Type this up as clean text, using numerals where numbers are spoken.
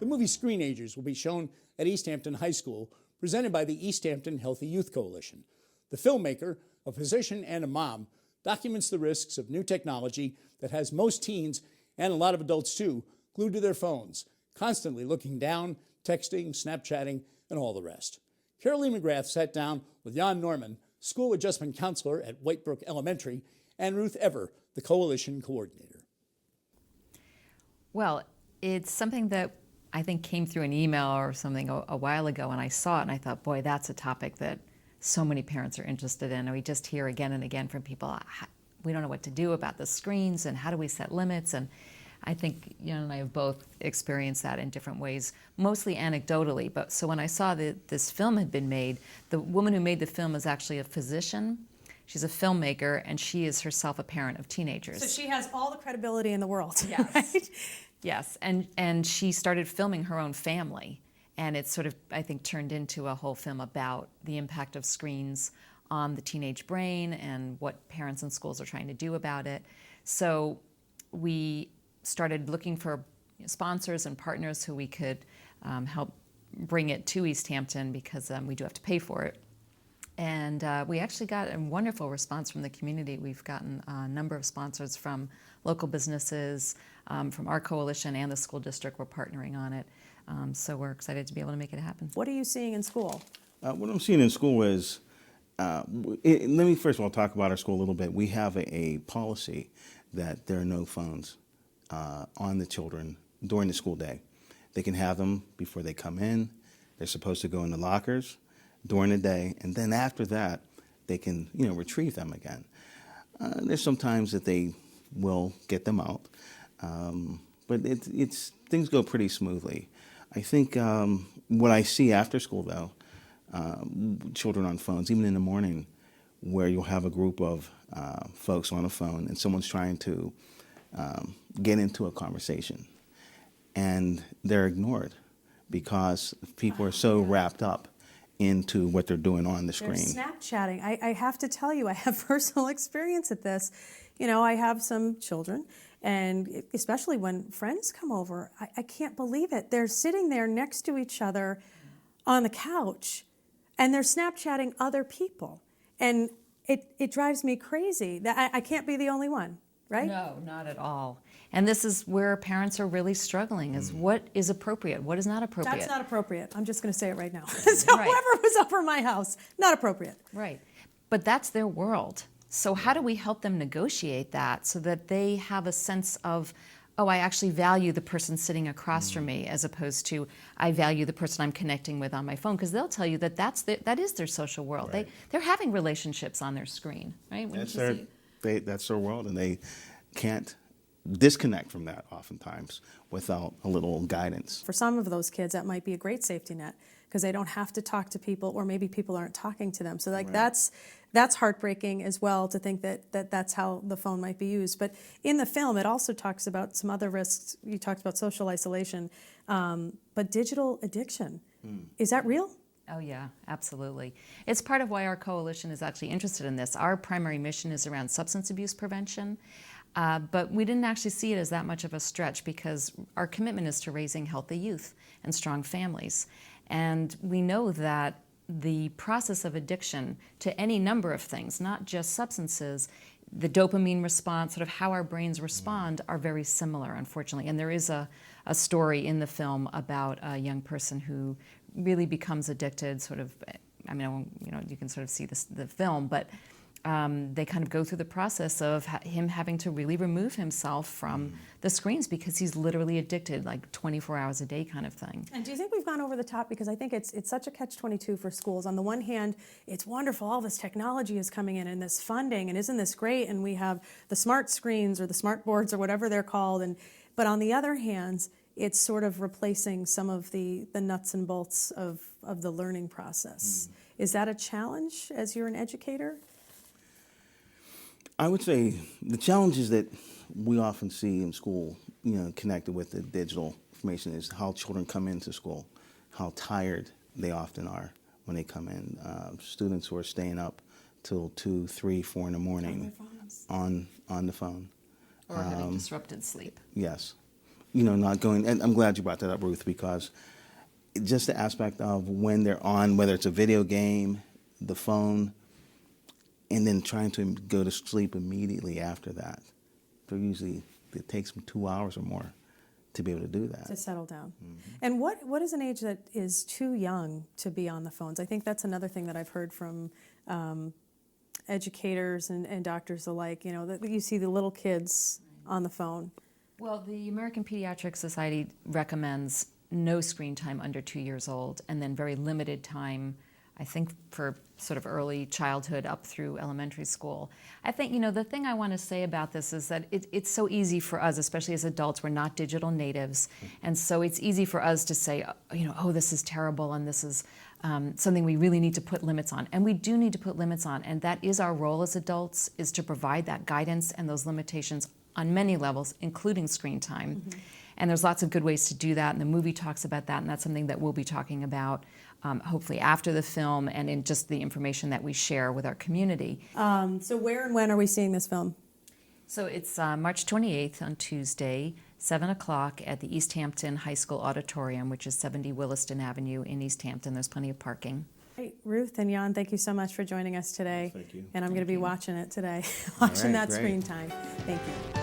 The movie Screenagers will be shown at Easthampton High School, presented by the Easthampton Healthy Youth Coalition. The filmmaker, a physician and a mom, documents the risks of new technology that has most teens, and a lot of adults too, glued to their phones, constantly looking down, texting, Snapchatting, and all the rest. Carolee McGrath sat down with Jon Norman, school adjustment counselor at White Brook Elementary, and Ruth Ever, the coalition coordinator. Well, it's something that I think came through an email or something a while ago, and I saw it and I thought, boy, that's a topic that so many parents are interested in. And we just hear again and again from people, we don't know what to do about the screens and how do we set limits. And I think Jon and I have both experienced that in different ways, mostly anecdotally. But so when I saw that this film had been made, the woman who made the film is actually a physician. She's a filmmaker, and she is herself a parent of teenagers. So she has all the credibility in the world. Yes. Right? Yes, and she started filming her own family, and it sort of, I think, turned into a whole film about the impact of screens on the teenage brain and what parents and schools are trying to do about it. So we started looking for sponsors and partners who we could help bring it to Easthampton, because we do have to pay for it. And we actually got a wonderful response from the community. We've gotten a number of sponsors from local businesses, from our coalition, and the school district. We're partnering on it. So we're excited to be able to make it happen. What are you seeing in school? What I'm seeing in school is, let me first of all talk about our school a little bit. We have a policy that there are no phones on the children during the school day. They can have them before they come in. They're supposed to go in the lockers during the day, and then after that, they can, retrieve them again. There's some times that they will get them out, but things go pretty smoothly. I think what I see after school, though, children on phones, even in the morning, where you'll have a group of folks on a phone and someone's trying to get into a conversation, and they're ignored because people are so wrapped up into what they're doing on the screen. They're Snapchatting. I have to tell you, I have personal experience at this. I have some children, and especially when friends come over, I can't believe it. They're sitting there next to each other on the couch, and they're Snapchatting other people. And it drives me crazy. I can't be the only one, right? No, not at all. And this is where parents are really struggling, is what is appropriate, what is not appropriate. That's not appropriate. I'm just going to say it right now. So Right. whoever was over my house, not appropriate. Right. But that's their world. So how do we help them negotiate that so that they have a sense of, oh, I actually value the person sitting across from me, as opposed to I value the person I'm connecting with on my phone? Because they'll tell you that that is their social world. Right. They're having relationships on their screen, right? That's their world, and they can't disconnect from that oftentimes without a little guidance. For some of those kids, that might be a great safety net, because they don't have to talk to people, or maybe people aren't talking to them. So Right. that's heartbreaking as well, to think that that's how the phone might be used. But in the film, it also talks about some other risks. You talked about social isolation, but digital addiction. Is that real? Oh yeah, absolutely. It's part of why our coalition is actually interested in this. Our primary mission is around substance abuse prevention, but we didn't actually see it as that much of a stretch, because our commitment is to raising healthy youth and strong families. And we know that the process of addiction to any number of things, not just substances, the dopamine response, sort of how our brains respond, are very similar, unfortunately. And there is a story in the film about a young person who really becomes addicted, sort of, I mean, you can sort of see the film, but they kind of go through the process of him having to really remove himself from the screens, because he's literally addicted, like 24 hours a day kind of thing. And do you think we've gone over the top? Because I think it's such a catch-22 for schools. On the one hand, it's wonderful, all this technology is coming in and this funding, and isn't this great? And we have the smart screens or the smart boards or whatever they're called. But on the other hand, it's sort of replacing some of the nuts and bolts of the learning process. Is that a challenge as you're an educator? I would say the challenges that we often see in school, connected with the digital information, is how children come into school, how tired they often are when they come in. Students who are staying up till 2, 3, 4 in the morning on the phone. Or having disrupted sleep. Yes. not going, and I'm glad you brought that up, Ruth, because just the aspect of when they're on, whether it's a video game, the phone, and then trying to go to sleep immediately after that. It takes them 2 hours or more to be able to do that. To settle down. And what is an age that is too young to be on the phones? I think that's another thing that I've heard from educators and doctors alike, that you see the little kids on the phone. Well, the American Pediatric Society recommends no screen time under 2 years old, and then very limited time, I think, for sort of early childhood up through elementary school. I think, the thing I want to say about this is that it's so easy for us, especially as adults, we're not digital natives, and so it's easy for us to say, oh, this is terrible, and this is something we really need to put limits on. And we do need to put limits on, and that is our role as adults, is to provide that guidance and those limitations on many levels, including screen time. And there's lots of good ways to do that, and the movie talks about that, and that's something that we'll be talking about hopefully after the film and in just the information that we share with our community. So where and when are we seeing this film? So it's March 28th on Tuesday, 7 o'clock at the Easthampton High School Auditorium, which is 70 Williston Avenue in Easthampton. There's plenty of parking. Hey, Ruth and Jon, thank you so much for joining us today. Thank you. And I'm going to be watching it today, watching that great. screen time. Thank you.